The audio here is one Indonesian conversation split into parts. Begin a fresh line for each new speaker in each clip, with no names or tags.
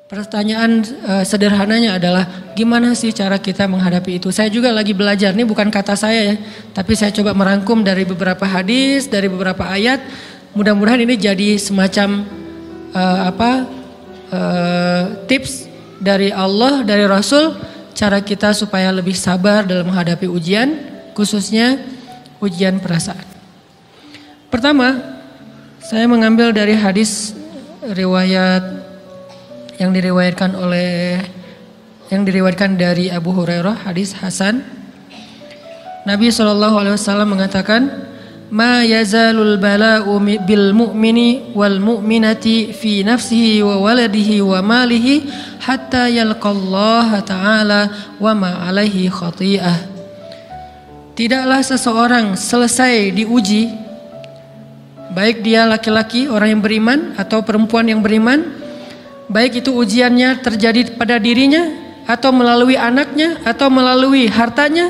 Pertanyaan sederhananya adalah gimana sih cara kita menghadapi itu? Saya juga lagi belajar, ini bukan kata saya ya, tapi saya coba merangkum dari beberapa hadis, dari beberapa ayat. Mudah-mudahan ini jadi semacam tips dari Allah, dari Rasul, cara kita supaya lebih sabar dalam menghadapi ujian, khususnya ujian perasaan. Pertama, saya mengambil dari hadis riwayat yang diriwayatkan dari Abu Hurairah, hadis Hasan. Nabi SAW mengatakan, "Ma yazalul bala'u bil mu'mini wal mu'minati fi nafsihi wa waladihi wa malihi hatta yalqallaha ta'ala wa ma alaihi khati'ah." Tidaklah seseorang selesai diuji, baik dia laki-laki orang yang beriman atau perempuan yang beriman, baik itu ujiannya terjadi pada dirinya atau melalui anaknya atau melalui hartanya,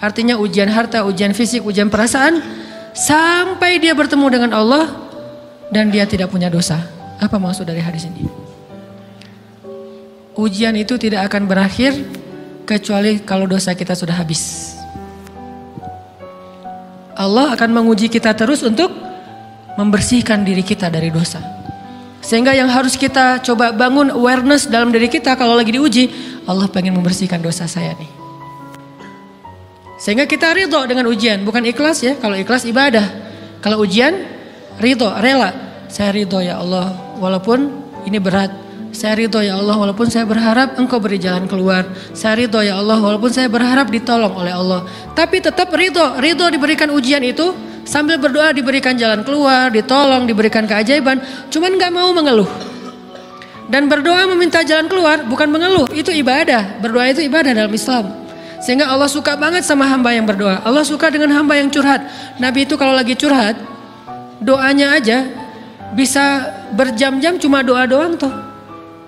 artinya ujian harta, ujian fisik, ujian perasaan, sampai dia bertemu dengan Allah dan dia tidak punya dosa. Apa maksud dari hadis ini? Ujian itu tidak akan berakhir kecuali kalau dosa kita sudah habis. Allah akan menguji kita terus untuk membersihkan diri kita dari dosa. Sehingga yang harus kita coba bangun awareness dalam diri kita kalau lagi diuji, Allah pengen membersihkan dosa saya nih. Sehingga kita ridho dengan ujian, bukan ikhlas ya. Kalau ikhlas ibadah, kalau ujian ridho, rela. Saya ridho ya Allah walaupun ini berat. Saya ridho ya Allah walaupun saya berharap Engkau beri jalan keluar. Saya ridho ya Allah walaupun saya berharap ditolong oleh Allah. Tapi tetap ridho diberikan ujian itu. Sambil berdoa diberikan jalan keluar, ditolong, diberikan keajaiban. Cuman gak mau mengeluh. Dan berdoa meminta jalan keluar bukan mengeluh, itu ibadah. Berdoa itu ibadah dalam Islam. Sehingga Allah suka banget sama hamba yang berdoa. Allah suka dengan hamba yang curhat. Nabi itu kalau lagi curhat, doanya aja bisa berjam-jam cuma doa doang tuh.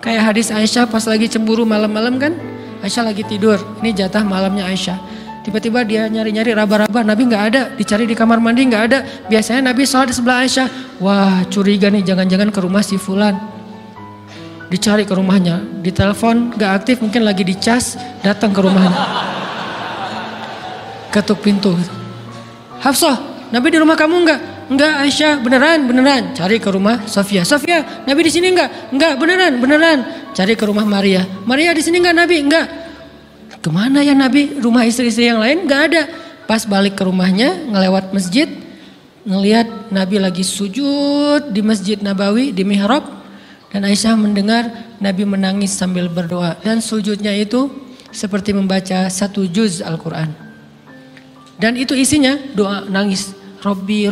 Kayak hadis Aisyah pas lagi cemburu malam-malam kan. Aisyah lagi tidur, ini jatah malamnya Aisyah. Tiba-tiba dia nyari-nyari raba-raba, Nabi gak ada, dicari di kamar mandi gak ada. Biasanya Nabi sholat di sebelah Aisyah. Wah curiga nih, jangan-jangan ke rumah si Fulan. Dicari ke rumahnya, ditelepon gak aktif, mungkin lagi dicas, datang ke rumahnya. Ketuk pintu. Hafsah, Nabi di rumah kamu enggak? Enggak Aisyah, beneran. Cari ke rumah Sofia. Sofia, Nabi di sini enggak? Enggak, beneran. Cari ke rumah Maria. Maria di sini enggak Nabi? Enggak. Kemana ya Nabi? Rumah istri-istri yang lain gak ada. Pas balik ke rumahnya, ngelewat masjid, ngelihat Nabi lagi sujud di Masjid Nabawi, di mihrab. Dan Aisyah mendengar Nabi menangis sambil berdoa. Dan sujudnya itu seperti membaca 1 juz Al-Quran. Dan itu isinya doa nangis. Robbi.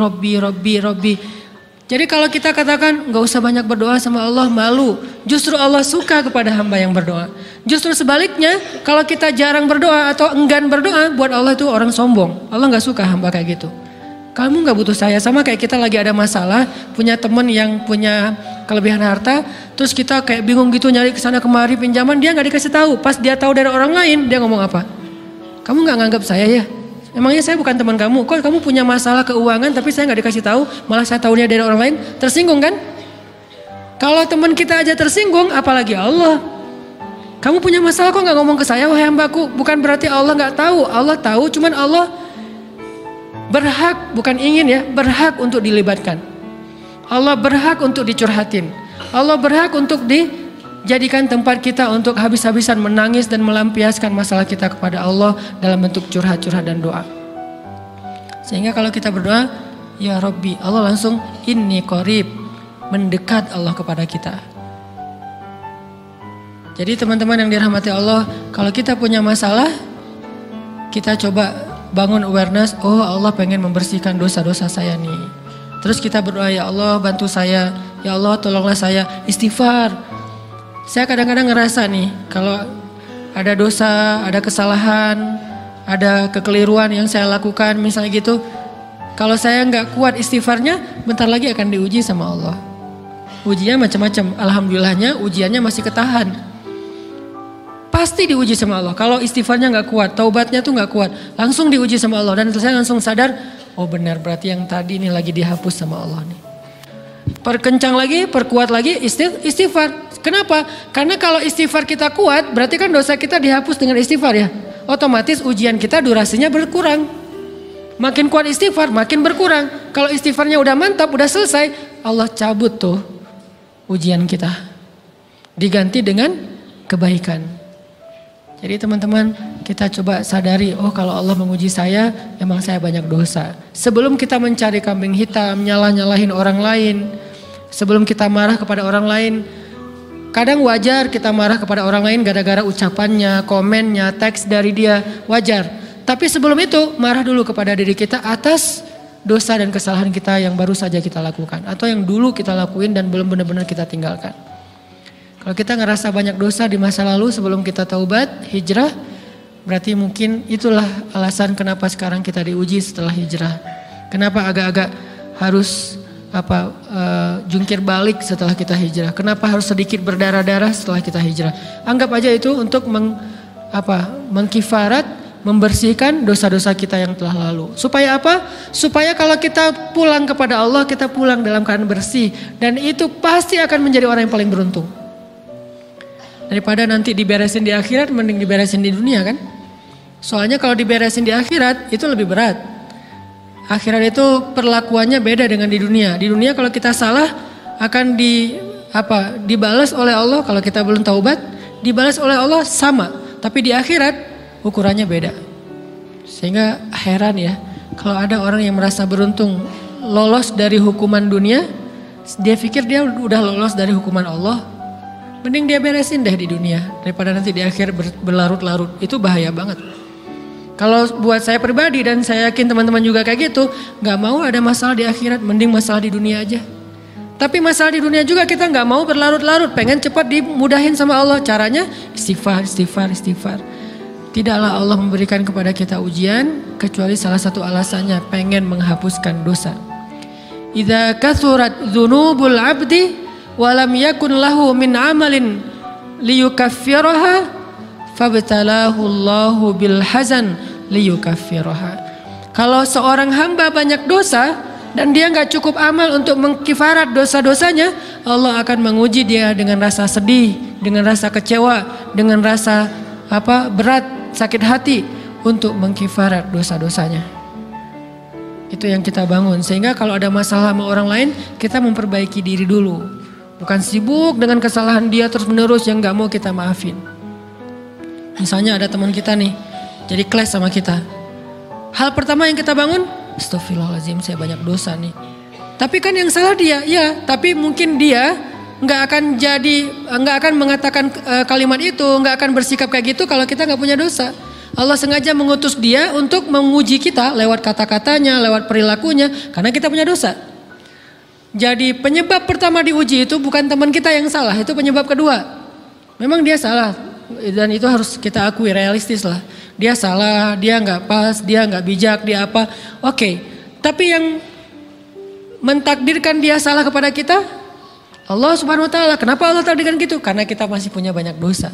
Jadi kalau kita katakan gak usah banyak berdoa sama Allah, malu. Justru Allah suka kepada hamba yang berdoa. Justru sebaliknya, kalau kita jarang berdoa atau enggan berdoa, buat Allah itu orang sombong. Allah gak suka hamba kayak gitu. Kamu gak butuh saya, sama kayak kita lagi ada masalah, punya teman yang punya kelebihan harta, terus kita kayak bingung gitu nyari kesana kemari pinjaman, dia gak dikasih tahu. Pas dia tahu dari orang lain, dia ngomong apa? Kamu gak nganggap saya ya? Emangnya saya bukan teman kamu? Kok kamu punya masalah keuangan tapi saya gak dikasih tahu, malah saya tahunya dari orang lain? Tersinggung kan? Kalau teman kita aja tersinggung, apalagi Allah. Kamu punya masalah kok gak ngomong ke saya, wahai hambaku? Bukan berarti Allah gak tahu. Allah tahu, cuman Allah berhak, bukan ingin ya, berhak untuk dilibatkan. Allah berhak untuk dicurhatin. Allah berhak untuk dijadikan tempat kita untuk habis-habisan menangis dan melampiaskan masalah kita kepada Allah dalam bentuk curhat-curhat dan doa. Sehingga kalau kita berdoa, ya Rabbi, Allah langsung inni qarib, mendekat Allah kepada kita. Jadi teman-teman yang dirahmati Allah, kalau kita punya masalah, kita coba bangun awareness, oh Allah pengen membersihkan dosa-dosa saya nih. Terus kita berdoa, ya Allah bantu saya, ya Allah tolonglah saya, istighfar. Saya kadang-kadang ngerasa nih, kalau ada dosa, ada kesalahan, ada kekeliruan yang saya lakukan misalnya gitu, kalau saya nggak kuat istighfarnya, bentar lagi akan diuji sama Allah. Ujinya macam-macam, alhamdulillahnya ujiannya masih ketahan. Pasti diuji sama Allah. Kalau istighfarnya gak kuat, taubatnya tuh gak kuat, langsung diuji sama Allah. Dan saya langsung sadar, oh benar berarti yang tadi ini lagi dihapus sama Allah nih. Perkencang lagi, perkuat lagi istighfar. Kenapa? Karena kalau istighfar kita kuat, berarti kan dosa kita dihapus dengan istighfar ya. Otomatis ujian kita durasinya berkurang. Makin kuat istighfar, makin berkurang. Kalau istighfarnya udah mantap, udah selesai, Allah cabut tuh ujian kita. Diganti dengan kebaikan. Jadi teman-teman, kita coba sadari, oh kalau Allah menguji saya, emang saya banyak dosa. Sebelum kita mencari kambing hitam, nyalah-nyalahin orang lain, sebelum kita marah kepada orang lain, kadang wajar kita marah kepada orang lain gara-gara ucapannya, komennya, teks dari dia, wajar. Tapi sebelum itu, marah dulu kepada diri kita atas dosa dan kesalahan kita yang baru saja kita lakukan. Atau yang dulu kita lakuin dan belum benar-benar kita tinggalkan. Kalau kita ngerasa banyak dosa di masa lalu sebelum kita taubat, hijrah, berarti mungkin itulah alasan kenapa sekarang kita diuji setelah hijrah. Kenapa agak-agak harus jungkir balik setelah kita hijrah. Kenapa harus sedikit berdarah-darah setelah kita hijrah. Anggap aja itu untuk mengkifarat, membersihkan dosa-dosa kita yang telah lalu. Supaya apa? Supaya kalau kita pulang kepada Allah, kita pulang dalam keadaan bersih. Dan itu pasti akan menjadi orang yang paling beruntung. Daripada nanti diberesin di akhirat, mending diberesin di dunia kan. Soalnya kalau diberesin di akhirat itu lebih berat. Akhirat itu perlakuannya beda dengan di dunia. Di dunia kalau kita salah akan dibalas oleh Allah. Kalau kita belum taubat, dibalas oleh Allah sama. Tapi di akhirat ukurannya beda. Sehingga heran ya, kalau ada orang yang merasa beruntung lolos dari hukuman dunia, dia pikir dia udah lolos dari hukuman Allah. Mending dia beresin deh di dunia daripada nanti di akhir berlarut-larut. Itu bahaya banget. Kalau buat saya pribadi dan saya yakin teman-teman juga kayak gitu, gak mau ada masalah di akhirat, mending masalah di dunia aja. Tapi masalah di dunia juga kita gak mau berlarut-larut, pengen cepat dimudahin sama Allah. Caranya istighfar. Tidaklah Allah memberikan kepada kita ujian kecuali salah satu alasannya pengen menghapuskan dosa. Idza kathurat dzunubul 'abdi walam yakun lahu min amalin liyukaffiraha fabtalahu Allahu bil hazan liyukaffiraha. Kalau seorang hamba banyak dosa dan dia nggak cukup amal untuk mengkifarat dosa-dosanya, Allah akan menguji dia dengan rasa sedih, dengan rasa kecewa, dengan rasa berat, sakit hati untuk mengkifarat dosa-dosanya. Itu yang kita bangun, sehingga kalau ada masalah sama orang lain, kita memperbaiki diri dulu. Bukan sibuk dengan kesalahan dia terus menerus yang gak mau kita maafin. Misalnya ada teman kita nih, jadi clash sama kita. Hal pertama yang kita bangun, astagfirullahaladzim saya banyak dosa nih. Tapi kan yang salah dia, ya. Tapi mungkin dia gak akan mengatakan kalimat itu, gak akan bersikap kayak gitu kalau kita gak punya dosa. Allah sengaja mengutus dia untuk menguji kita lewat kata-katanya, lewat perilakunya, karena kita punya dosa. Jadi penyebab pertama diuji itu bukan teman kita yang salah, itu penyebab kedua. Memang dia salah dan itu harus kita akui, realistis lah. Dia salah, dia nggak pas, dia nggak bijak, dia apa. Oke, tapi yang mentakdirkan dia salah kepada kita, Allah Subhanahu Wa Taala. Kenapa Allah takdirkan gitu? Karena kita masih punya banyak dosa.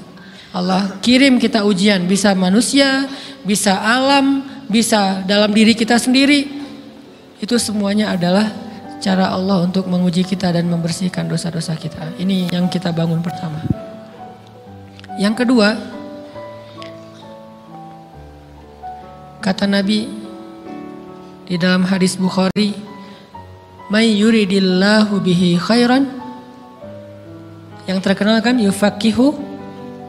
Allah kirim kita ujian, bisa manusia, bisa alam, bisa dalam diri kita sendiri. Itu semuanya adalah cara Allah untuk menguji kita dan membersihkan dosa-dosa kita. Ini yang kita bangun pertama. Yang kedua, kata Nabi di dalam hadis Bukhari, "May yuridillahu bihi khairan." Yang terkenal kan yufaqihu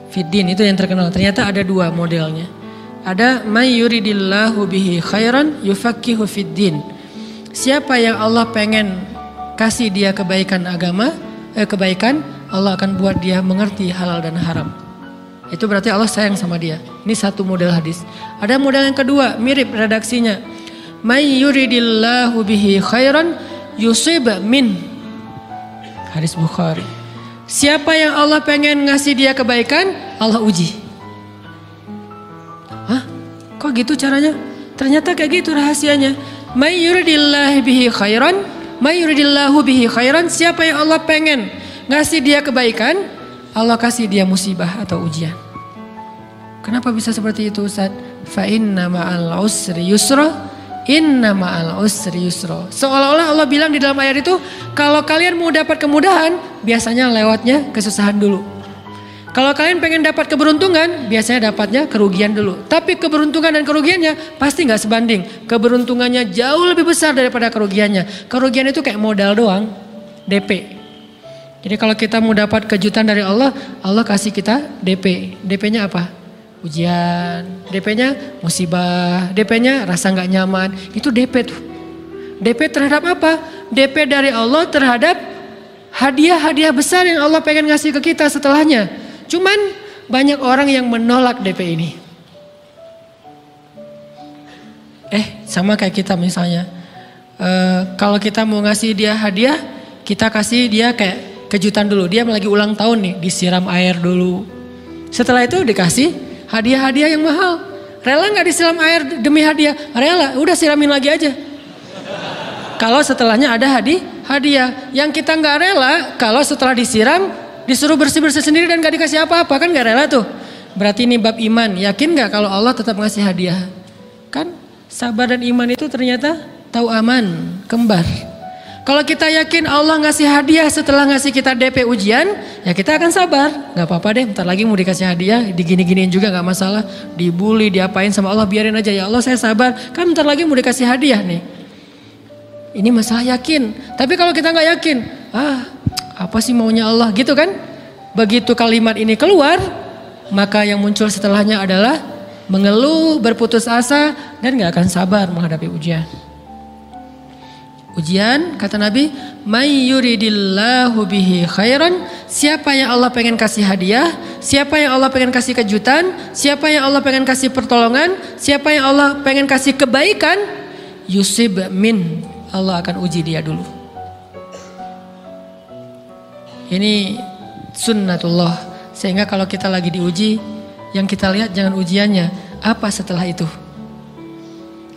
fiddin, itu yang terkenal. Ternyata ada dua modelnya. Ada may yuridillahu bihi khairan yufaqihu fiddin. Siapa yang Allah pengen kasih dia kebaikan kebaikan, Allah akan buat dia mengerti halal dan haram. Itu berarti Allah sayang sama dia. Ini satu model hadis. Ada model yang kedua, mirip redaksinya. May yuridillahu bihi khairan yusib min. Hadis Bukhari. Siapa yang Allah pengen ngasih dia kebaikan, Allah uji. Hah? Kok gitu caranya? Ternyata kayak gitu rahasianya. May yuridillahu bihi khairan, may yuridillahu bihi khairan. Siapa yang Allah pengen ngasih dia kebaikan, Allah kasih dia musibah atau ujian. Kenapa bisa seperti itu Ustaz? Fa inna ma'al usri yusra, Inna ma'al usri yusra. Seolah-olah Allah bilang di dalam ayat itu, kalau kalian mau dapat kemudahan, biasanya lewatnya kesusahan dulu. Kalau kalian pengen dapat keberuntungan, biasanya dapatnya kerugian dulu. Tapi keberuntungan dan kerugiannya pasti nggak sebanding. Keberuntungannya jauh lebih besar daripada kerugiannya. Kerugian itu kayak modal doang, DP. Jadi kalau kita mau dapat kejutan dari Allah, Allah kasih kita DP. DP-nya apa? Ujian, DP-nya musibah, DP-nya rasa nggak nyaman, itu DP tuh. DP terhadap apa? DP dari Allah terhadap hadiah-hadiah besar yang Allah pengen ngasih ke kita setelahnya. Cuman banyak orang yang menolak DP ini. Sama kayak kita misalnya, kalau kita mau ngasih dia hadiah, kita kasih dia kayak kejutan dulu. Dia lagi ulang tahun nih, disiram air dulu. Setelah itu dikasih hadiah-hadiah yang mahal. Rela gak disiram air demi hadiah? Rela, udah siramin lagi aja. Kalau setelahnya ada hadiah. Yang kita gak rela, kalau setelah disiram, disuruh bersih-bersih sendiri dan gak dikasih apa-apa, kan gak rela tuh. Berarti ini bab iman. Yakin gak kalau Allah tetap ngasih hadiah? Kan sabar dan iman itu ternyata tahu aman, kembar. Kalau kita yakin Allah ngasih hadiah setelah ngasih kita DP ujian, ya kita akan sabar. Gak apa-apa deh, bentar lagi mau dikasih hadiah, digini-giniin juga gak masalah. Dibully, diapain sama Allah, biarin aja, ya Allah saya sabar. Kan bentar lagi mau dikasih hadiah nih. Ini masalah yakin. Tapi kalau kita gak yakin, apa sih maunya Allah gitu kan. Begitu kalimat ini keluar, maka yang muncul setelahnya adalah mengeluh, berputus asa, dan gak akan sabar menghadapi ujian. Ujian, kata Nabi, may yuridillahu bihi khairan, siapa yang Allah pengen kasih hadiah, siapa yang Allah pengen kasih kejutan, siapa yang Allah pengen kasih pertolongan, siapa yang Allah pengen kasih kebaikan, yusib min, Allah akan uji dia dulu. Ini sunnatullah, sehingga kalau kita lagi diuji, yang kita lihat jangan ujiannya, apa setelah itu.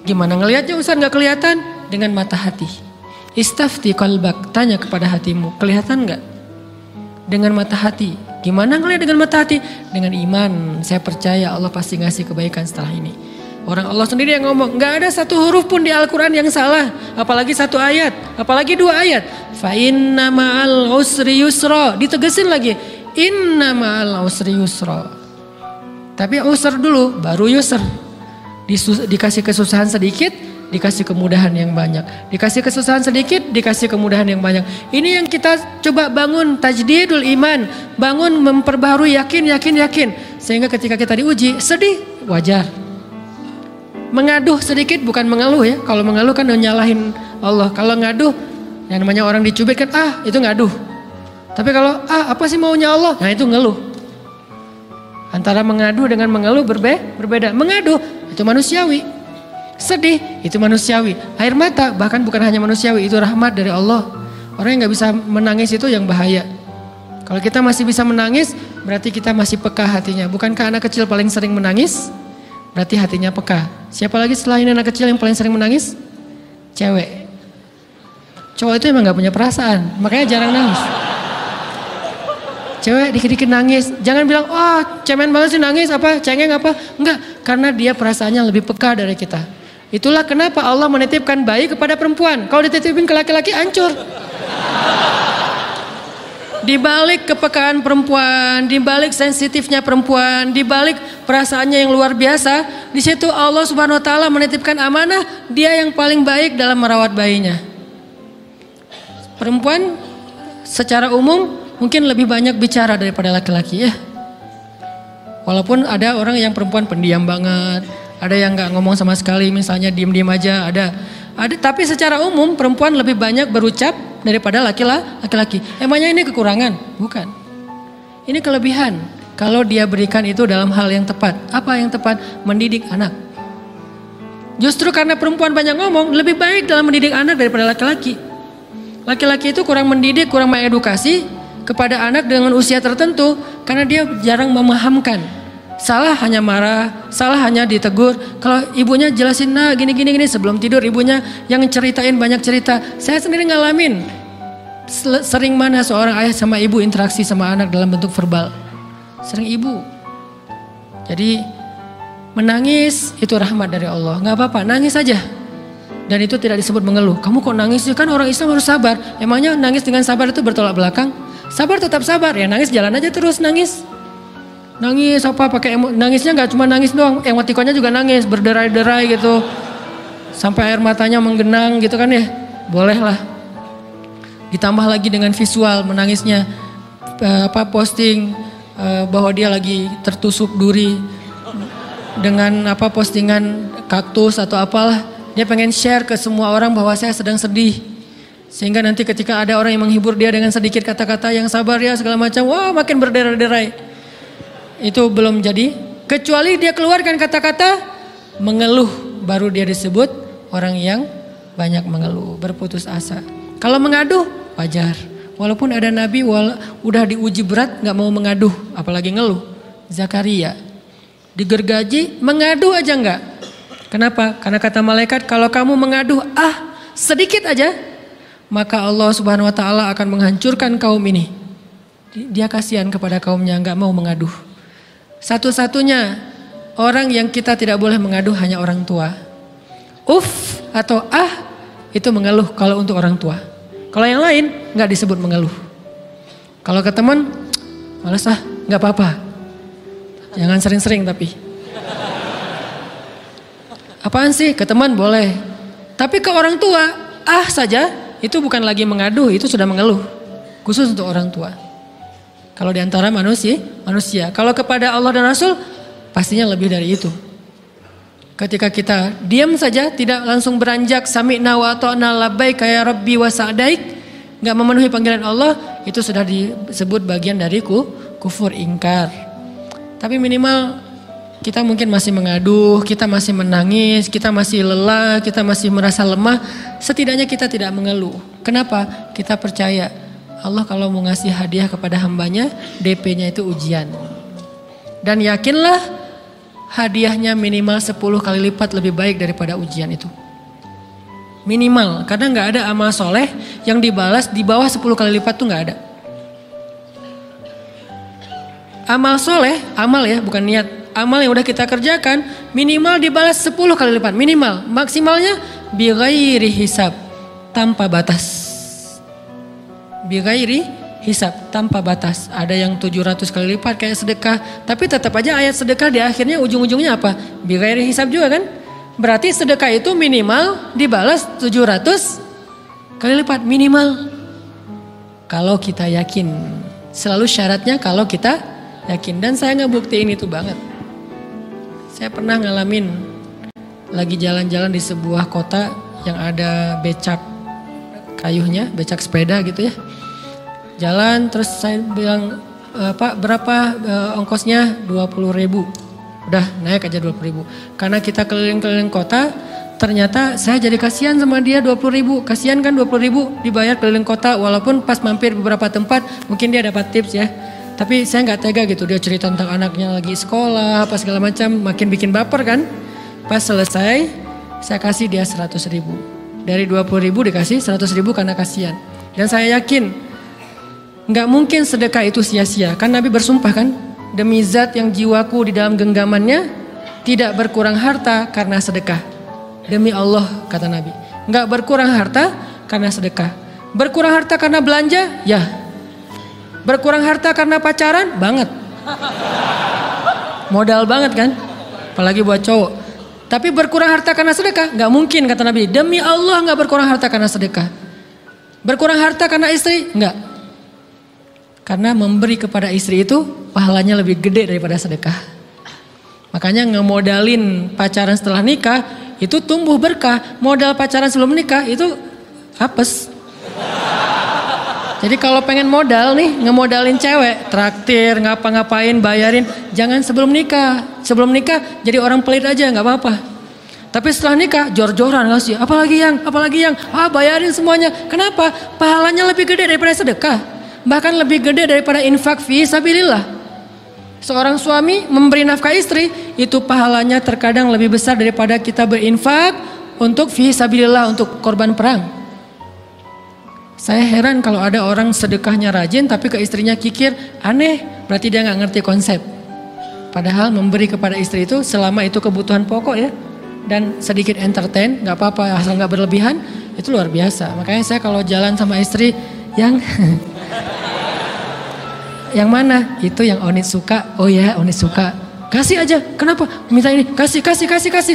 Gimana ngelihatnya Ustaz, gak kelihatan? Dengan mata hati. Istafti qalbak, tanya kepada hatimu, kelihatan gak? Dengan mata hati. Gimana ngelihat dengan mata hati? Dengan iman, saya percaya Allah pasti ngasih kebaikan setelah ini. Orang Allah sendiri yang ngomong, gak ada satu huruf pun di Al-Quran yang salah. Apalagi satu ayat, apalagi dua ayat. Fa inna ma'al usri yusra, ditegesin lagi. Inna ma'al usri yusra. Tapi usr dulu, baru yusr. Dikasih kesusahan sedikit, dikasih kemudahan yang banyak. Dikasih kesusahan sedikit, dikasih kemudahan yang banyak. Ini yang kita coba bangun, tajdidul iman. Bangun memperbaharui yakin. Sehingga ketika kita diuji, sedih, wajar. Mengaduh sedikit, bukan mengeluh ya. Kalau mengeluh kan nyalahin Allah. Kalau ngaduh, yang namanya orang dicubit kan, itu ngaduh. Tapi kalau, apa sih maunya Allah? Nah itu ngeluh. Antara mengadu dengan mengeluh berbeda. Mengaduh, itu manusiawi. Sedih, itu manusiawi. Air mata bahkan bukan hanya manusiawi, itu rahmat dari Allah. Orang yang gak bisa menangis itu yang bahaya. Kalau kita masih bisa menangis, berarti kita masih peka hatinya. Bukankah anak kecil paling sering menangis? Berarti hatinya peka. Siapa lagi selain anak kecil yang paling sering menangis? Cewek. Cowok itu emang gak punya perasaan, makanya jarang nangis. Cewek dikit-dikit nangis, jangan bilang, cemen banget sih nangis, cengeng apa? Enggak, karena dia perasaannya lebih peka dari kita. Itulah kenapa Allah menitipkan bayi kepada perempuan. Kalau dititipin ke laki-laki hancur. Di balik kepekaan perempuan, di balik sensitifnya perempuan, di balik perasaannya yang luar biasa, di situ Allah Subhanahu wa taala menitipkan amanah, dia yang paling baik dalam merawat bayinya. Perempuan secara umum mungkin lebih banyak bicara daripada laki-laki ya. Walaupun ada orang yang perempuan pendiam banget, ada yang nggak ngomong sama sekali, misalnya diem-diem aja, ada. Tapi secara umum perempuan lebih banyak berucap daripada laki-laki. Emangnya ini kekurangan? Bukan. Ini kelebihan. Kalau dia berikan itu dalam hal yang tepat. Apa yang tepat? Mendidik anak. Justru karena perempuan banyak ngomong, lebih baik dalam mendidik anak daripada laki-laki. Laki-laki itu kurang mendidik, kurang mengedukasi kepada anak dengan usia tertentu karena dia jarang memahamkan. Salah hanya marah, salah hanya ditegur. Kalau ibunya jelasin, gini sebelum tidur ibunya yang ceritain banyak cerita. Saya sendiri ngalamin sering mana seorang ayah sama ibu interaksi sama anak dalam bentuk verbal. Sering ibu. Jadi menangis itu rahmat dari Allah. Gak apa-apa, nangis aja. Dan itu tidak disebut mengeluh. Kamu kok nangis sih? Kan orang Islam harus sabar. Emangnya nangis dengan sabar itu bertolak belakang? Sabar tetap sabar. Ya nangis jalan aja terus nangis. Nangis apa pakai nangisnya nggak cuma nangis doang. Emotikonnya juga nangis, berderai-derai gitu. Sampai air matanya menggenang gitu kan ya. Boleh lah. Ditambah lagi dengan visual menangisnya. Posting bahwa dia lagi tertusuk duri. Dengan postingan kaktus atau apalah. Dia pengen share ke semua orang bahwa saya sedang sedih. Sehingga nanti ketika ada orang yang menghibur dia dengan sedikit kata-kata yang sabar ya segala macam. Wah makin berderai-derai. Itu belum jadi. Kecuali dia keluarkan kata-kata mengeluh. Baru dia disebut orang yang banyak mengeluh. Berputus asa. Kalau mengaduh wajar. Walaupun ada nabi udah diuji berat gak mau mengaduh. Apalagi ngeluh. Zakaria. Digergaji mengadu aja enggak. Kenapa? Karena kata malaikat kalau kamu mengaduh sedikit aja, maka Allah Subhanahu wa taala akan menghancurkan kaum ini. Dia kasihan kepada kaumnya enggak mau mengaduh. Satu-satunya orang yang kita tidak boleh mengaduh hanya orang tua. Atau itu mengeluh kalau untuk orang tua. Kalau yang lain enggak disebut mengeluh. Kalau ke teman, malas enggak apa-apa. Jangan sering-sering tapi. Apaan sih? Ke teman boleh. Tapi ke orang tua, saja itu bukan lagi mengaduh, itu sudah mengeluh. Khusus untuk orang tua. Kalau diantara manusia. Kalau kepada Allah dan Rasul, pastinya lebih dari itu. Ketika kita diam saja, tidak langsung beranjak sami'na wa ata'na labbaika ya rabbi wa sa'daik, enggak memenuhi panggilan Allah, itu sudah disebut bagian dari kufur ingkar. Tapi minimal kita mungkin masih mengaduh, kita masih menangis, kita masih lelah, kita masih merasa lemah. Setidaknya kita tidak mengeluh. Kenapa? Kita percaya Allah kalau mau ngasih hadiah kepada hambanya, DP-nya itu ujian. Dan yakinlah hadiahnya minimal 10 kali lipat lebih baik daripada ujian itu. Minimal, karena gak ada amal soleh yang dibalas di bawah 10 kali lipat tuh gak ada. Amal soleh, amal ya bukan niat. Amal yang udah kita kerjakan minimal dibalas 10 kali lipat. Minimal, maksimalnya bighairi hisab, tanpa batas. Bighairi hisab, tanpa batas. Ada yang 700 kali lipat kayak sedekah. Tapi tetap aja ayat sedekah di akhirnya ujung-ujungnya apa? Bighairi hisab juga kan? Berarti sedekah itu minimal dibalas 700 kali lipat. Minimal. Kalau kita yakin. Selalu syaratnya kalau kita yakin. Dan saya ngebuktiin itu banget. Saya pernah ngalamin lagi jalan-jalan di sebuah kota yang ada becak kayuhnya, becak sepeda gitu ya. Jalan terus saya bilang, Pak berapa ongkosnya? 20.000. Udah naik aja 20.000. Karena kita keliling-keliling kota, ternyata saya jadi kasihan sama dia 20.000. Kasihan kan 20.000 dibayar keliling kota, walaupun pas mampir beberapa tempat mungkin dia dapat tips ya. Tapi saya nggak tega gitu, dia cerita tentang anaknya lagi sekolah, apa segala macam, makin bikin baper kan. Pas selesai, saya kasih dia 100.000. Dari 20.000 dikasih 100.000 karena kasihan. Dan saya yakin, nggak mungkin sedekah itu sia-sia. Kan Nabi bersumpah kan, demi zat yang jiwaku di dalam genggamannya, tidak berkurang harta karena sedekah. Demi Allah, kata Nabi. Nggak berkurang harta karena sedekah. Berkurang harta karena belanja? Ya. Berkurang harta karena pacaran? Banget. Modal banget kan? Apalagi buat cowok. Tapi berkurang harta karena sedekah? Gak mungkin kata Nabi. Demi Allah gak berkurang harta karena sedekah. Berkurang harta karena istri? Enggak. Karena memberi kepada istri itu pahalanya lebih gede daripada sedekah. Makanya ngemodalin pacaran setelah nikah itu tumbuh berkah. Modal pacaran sebelum nikah itu apes. Jadi kalau pengen modal nih, ngemodalin cewek, traktir, ngapa-ngapain, bayarin, jangan sebelum nikah. Sebelum nikah jadi orang pelit aja, nggak apa-apa. Tapi setelah nikah, jor-joran ngasih, apalagi yang, bayarin semuanya. Kenapa? Pahalanya lebih gede daripada sedekah. Bahkan lebih gede daripada infak fi sabilillah. Seorang suami memberi nafkah istri, itu pahalanya terkadang lebih besar daripada kita berinfak untuk fi sabilillah, untuk korban perang. Saya heran kalau ada orang sedekahnya rajin tapi ke istrinya kikir, aneh, berarti dia nggak ngerti konsep. Padahal memberi kepada istri itu selama itu kebutuhan pokok ya, dan sedikit entertain, nggak apa-apa asal nggak berlebihan, itu luar biasa. Makanya saya kalau jalan sama istri yang yang mana? Itu yang Onit suka. Oh ya, Onit suka. Kasih aja. Kenapa? Minta ini. Kasih.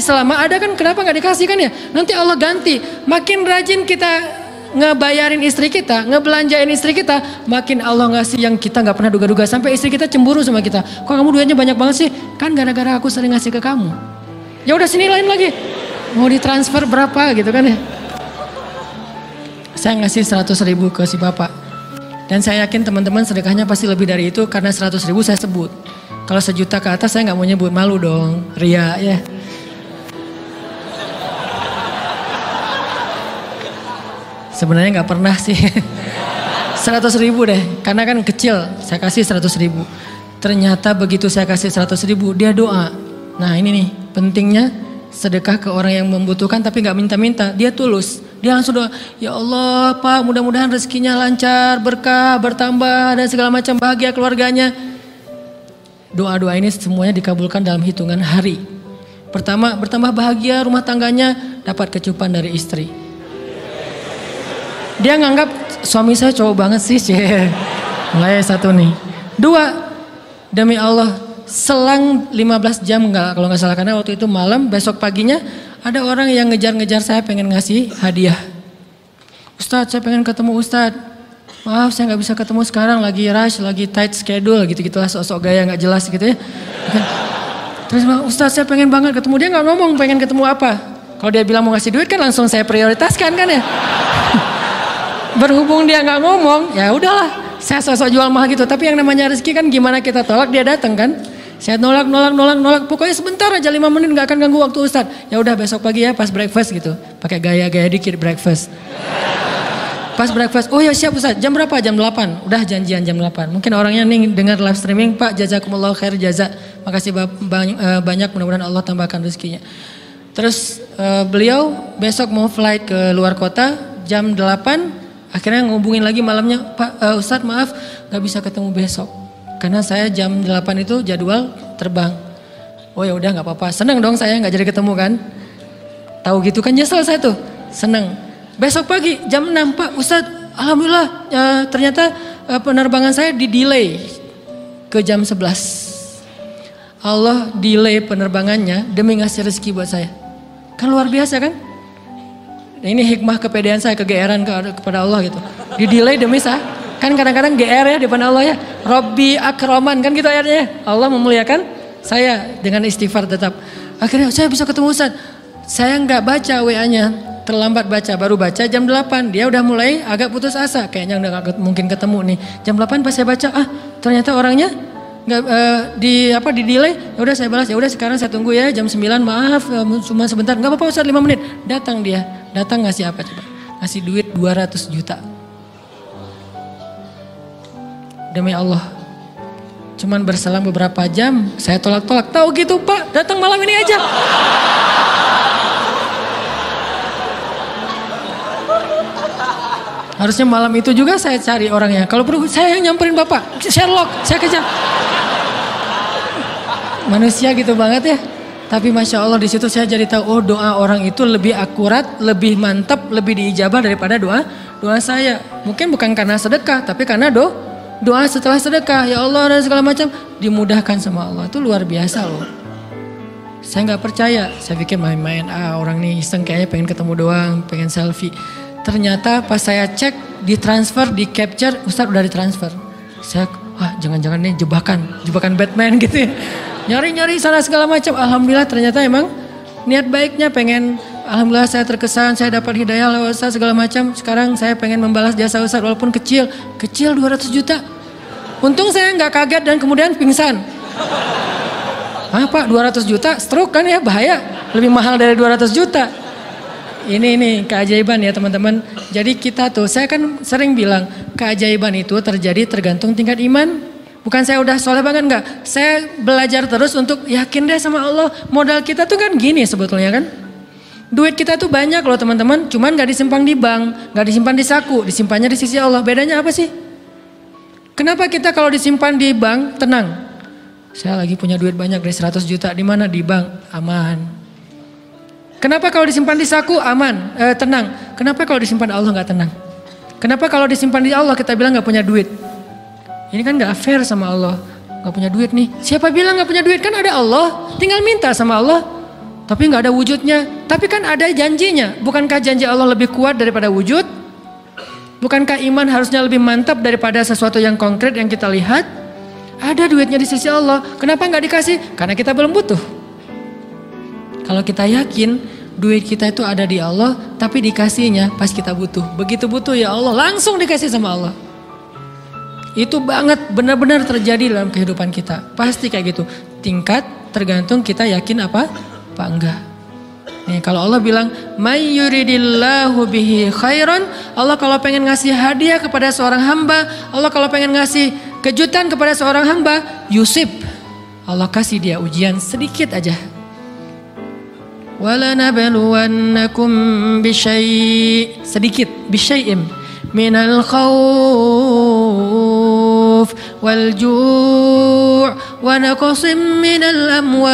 Selama ada kan kenapa nggak dikasih kan ya? Nanti Allah ganti. Makin rajin kita ngebayarin istri kita, ngebelanjain istri kita, makin Allah ngasih yang kita nggak pernah duga-duga. Sampai istri kita cemburu sama kita. Kok kamu duitnya banyak banget sih? Kan gara-gara aku sering ngasih ke kamu. Ya udah sini lain lagi. Mau ditransfer berapa gitu kan ya? Saya ngasih 100.000 ke si bapak. Dan saya yakin teman-teman sedekahnya pasti lebih dari itu karena 100.000 saya sebut. Kalau 1 juta ke atas saya nggak mau nyebut, malu dong, ria ya. Sebenarnya nggak pernah sih. 100.000 deh, karena kan kecil, saya kasih 100.000. Ternyata begitu saya kasih 100.000, dia doa. Nah ini nih pentingnya sedekah ke orang yang membutuhkan tapi nggak minta-minta, dia tulus. Dia langsung doa, ya Allah Pak mudah-mudahan rezekinya lancar, berkah, bertambah dan segala macam, bahagia keluarganya. Doa-doa ini semuanya dikabulkan dalam hitungan hari. Pertama, bertambah bahagia rumah tangganya, dapat kecupan dari istri. Dia nganggap suami saya cowok banget sih. Mulai 1 nih. 2, demi Allah selang 15 jam kalau nggak salah, karena waktu itu malam, besok paginya ada orang yang ngejar-ngejar saya pengen ngasih hadiah. Ustadz saya pengen ketemu Ustadz. Maaf saya nggak bisa ketemu sekarang, lagi rush, lagi tight schedule gitu-gitulah, sok-sok gaya nggak jelas gitu ya. Terus Ustadz saya pengen banget ketemu, dia nggak ngomong pengen ketemu apa. Kalau dia bilang mau ngasih duit kan langsung saya prioritaskan kan ya. Berhubung dia nggak ngomong, ya udahlah, saya sok-sok jual mahal gitu. Tapi yang namanya rezeki kan gimana kita tolak, dia datang kan. Saya nolak. Pokoknya sebentar aja 5 menit nggak akan ganggu waktu Ustadz. Ya udah besok pagi ya pas breakfast gitu. Pakai gaya-gaya dikit breakfast. Pas breakfast, oh ya siap Ustadz. Jam berapa? Jam 8. Udah janjian jam 8. Mungkin orangnya nih dengar live streaming, Pak jazakumullah khair jaza. Makasih banyak, mudah-mudahan Allah tambahkan rezekinya. Terus beliau besok mau flight ke luar kota jam 8. Akhirnya ngubungin lagi malamnya, Pak Ustadz maaf nggak bisa ketemu besok. Karena saya jam 8 itu jadwal terbang. Oh ya udah nggak apa-apa. Seneng dong saya nggak jadi ketemu kan. Tahu gitu kan nyesel saya tuh. Seneng. Besok pagi jam 6 Pak Ustadz. Alhamdulillah ternyata penerbangan saya di delay ke jam 11. Allah delay penerbangannya demi ngasih rezeki buat saya. Kan luar biasa kan. Ini hikmah kepedean saya, kegeeran kepada Allah gitu. Di delay demi saya. Kan kadang-kadang GR ya di depan Allah ya. Robbi akroman kan gitu ayatnya. Allah memuliakan saya dengan istighfar tetap. Akhirnya saya bisa ketemu Ustaz. Saya nggak baca WA-nya. Terlambat baca, baru baca jam 8. Dia udah mulai agak putus asa. Kayaknya udah gak mungkin ketemu nih. Jam 8 pas saya baca, ternyata orangnya nggak di delay. Ya udah saya balas. Ya udah sekarang saya tunggu ya jam 9. Maaf cuma sebentar. Nggak apa-apa Ustaz 5 menit. Datang dia. Datang ngasih apa coba? Ngasih duit 200 juta. Demi Allah, cuman berselang beberapa jam, saya tolak-tolak. Tahu gitu Pak, datang malam ini aja. Harusnya malam itu juga saya cari orangnya. Kalau perlu saya yang nyamperin Bapak, Sherlock, saya kejar. Manusia gitu banget ya. Tapi Masya Allah di situ saya jadi tahu, oh doa orang itu lebih akurat, lebih mantap, lebih diijabah daripada doa saya. Mungkin bukan karena sedekah, tapi karena doa setelah sedekah, ya Allah dan segala macam dimudahkan sama Allah. Itu luar biasa loh. Saya nggak percaya, saya pikir main-main, orang nih iseng kayaknya pengen ketemu doang, pengen selfie. Ternyata pas saya cek, ditransfer, di capture, Ustadz udah ditransfer. Saya, jangan-jangan nih jebakan Batman gitu ya. Nyari-nyari sana segala macam. Alhamdulillah ternyata emang niat baiknya pengen, alhamdulillah saya terkesan, saya dapat hidayah lewat Ustaz segala macam. Sekarang saya pengen membalas jasa Ustaz walaupun kecil 200 juta. Untung saya nggak kaget dan kemudian pingsan. Pak 200 juta stroke kan ya, bahaya. Lebih mahal dari 200 juta. Ini keajaiban ya teman-teman. Jadi kita tuh, saya kan sering bilang keajaiban itu terjadi tergantung tingkat iman. Bukan saya udah soleh banget, enggak. Saya belajar terus untuk yakin deh sama Allah. Modal kita tuh kan gini sebetulnya kan. Duit kita tuh banyak loh teman-teman. Cuman gak disimpan di bank, gak disimpan di saku. Disimpannya di sisi Allah. Bedanya apa sih? Kenapa kita kalau disimpan di bank tenang? Saya lagi punya duit banyak dari 100 juta. Di mana? Di bank. Aman. Kenapa kalau disimpan di saku aman, tenang? Kenapa kalau disimpan Allah nggak tenang? Kenapa kalau disimpan di Allah kita bilang nggak punya duit? Ini kan nggak fair sama Allah. Nggak punya duit nih. Siapa bilang nggak punya duit? Kan ada Allah. Tinggal minta sama Allah. Tapi nggak ada wujudnya. Tapi kan ada janjinya. Bukankah janji Allah lebih kuat daripada wujud? Bukankah iman harusnya lebih mantap daripada sesuatu yang konkret yang kita lihat? Ada duitnya di sisi Allah. Kenapa nggak dikasih? Karena kita belum butuh. Kalau kita yakin duit kita itu ada di Allah, tapi dikasihnya pas kita butuh. Begitu butuh ya Allah, langsung dikasih sama Allah. Itu banget benar-benar terjadi dalam kehidupan kita. Pasti kayak gitu. Tingkat tergantung kita yakin apa enggak. Nih kalau Allah bilang, "May yuridillahu bihi khairan", Allah kalau pengen ngasih hadiah kepada seorang hamba, Allah kalau pengen ngasih kejutan kepada seorang hamba, yusib. Allah kasih dia ujian sedikit aja. وَلَنَبْلُوَنَّكُمْ بِشَيْءٍ sedikit bisyai'im minal khawf wal ju' wa naqsim minal amwal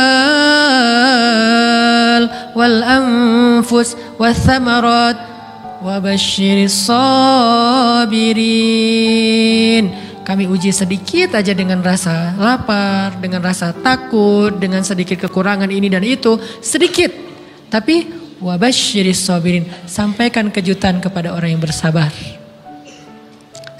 wal anfus wath thamarat wa basyiris sabirin. Kami uji sedikit aja dengan rasa lapar, dengan rasa takut, dengan sedikit kekurangan ini dan itu, sedikit. Tapi wabasyiris sabirin, sampaikan kejutan kepada orang yang bersabar.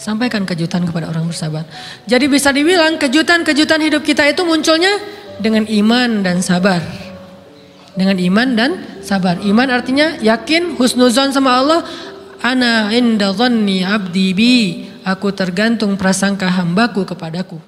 Sampaikan kejutan kepada orang bersabar. Jadi bisa dibilang kejutan-kejutan hidup kita itu munculnya dengan iman dan sabar. Dengan iman dan sabar. Iman artinya yakin, husnuzon sama Allah. Ana inda dhanni abdi bi. Aku tergantung prasangka hambaku kepadaku.